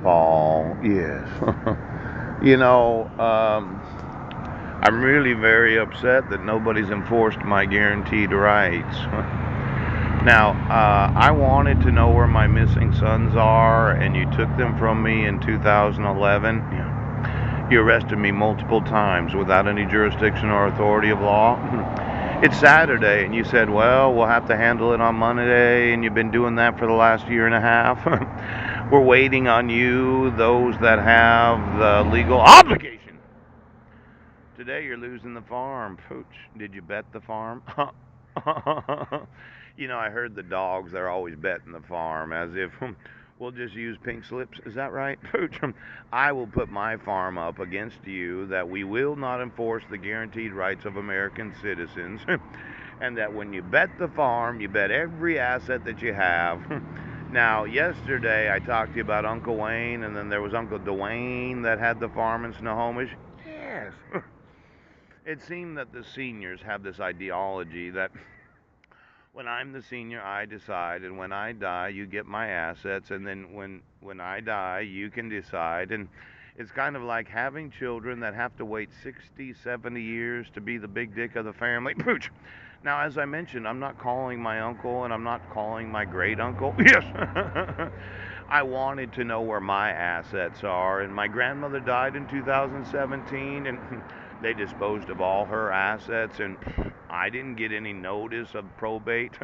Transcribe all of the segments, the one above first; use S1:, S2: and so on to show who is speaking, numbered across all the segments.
S1: Paul, yes. you know, I'm really very upset that nobody's enforced my guaranteed rights. Now, I wanted to know where my missing sons are, and you took them from me in 2011. You arrested me multiple times without any jurisdiction or authority of law. It's Saturday, and you said, well, we'll have to handle it on Monday, and you've been doing that for the last year and a half. We're waiting on you, those that have the legal obligation. Today you're losing the farm. Pooch, did you bet the farm? I heard the dogs, they're always betting the farm as if we'll just use pink slips. Is that right? Pooch, I will put my farm up against you that we will not enforce the guaranteed rights of American citizens. And that when you bet the farm, you bet every asset that you have. Now, yesterday I talked to you about Uncle Wayne, and then there was Uncle Dwayne that had the farm in Snohomish. Yes. It seemed that the seniors have this ideology that when I'm the senior, I decide, and when I die, you get my assets, and then when I die, you can decide. And it's kind of like having children that have to wait 60, 70 years to be the big dick of the family. Pooch. Now, as I mentioned, I'm not calling my uncle, and I'm not calling my great uncle. Yes. I wanted to know where my assets are, and my grandmother died in 2017, and they disposed of all her assets, and I didn't get any notice of probate,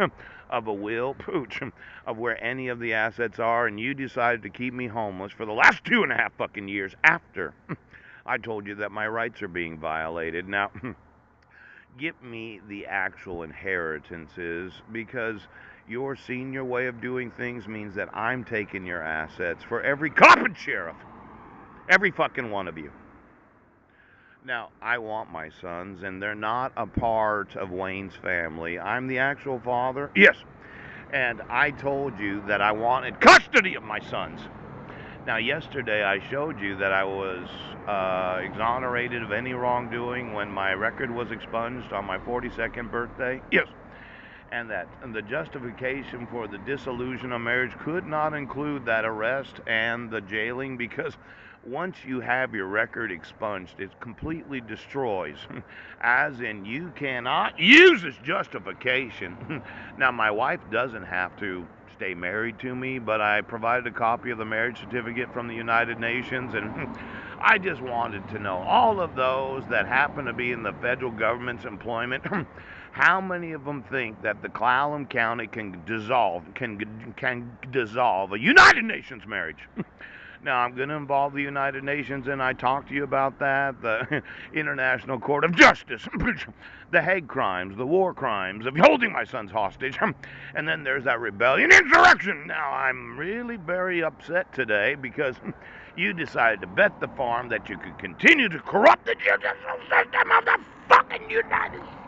S1: of a will, pooch, of where any of the assets are, and you decided to keep me homeless for the last 2.5 fucking years after I told you that my rights are being violated. Now, get me the actual inheritances, because your senior way of doing things means that I'm taking your assets for every cop and sheriff, every fucking one of you. Now, I want my sons, and they're not a part of Wayne's family. I'm the actual father. Yes. And I told you that I wanted custody of my sons. Now, yesterday I showed you that I was exonerated of any wrongdoing when my record was expunged on my 42nd birthday. Yes. And the justification for the dissolution of marriage could not include that arrest and the jailing, because once you have your record expunged, it completely destroys, as in you cannot use as justification. Now, my wife doesn't have to stay married to me, but I provided a copy of the marriage certificate from the United Nations, and I just wanted to know, all of those that happen to be in the federal government's employment, how many of them think that the Clallam County can dissolve a United Nations marriage? Now, I'm going to involve the United Nations, and I talked to you about that, the International Court of Justice, the Hague crimes, the war crimes of holding my sons hostage, and then there's that rebellion, insurrection. Now, I'm really very upset today because you decided to bet the farm that you could continue to corrupt the judicial system of the fucking United States.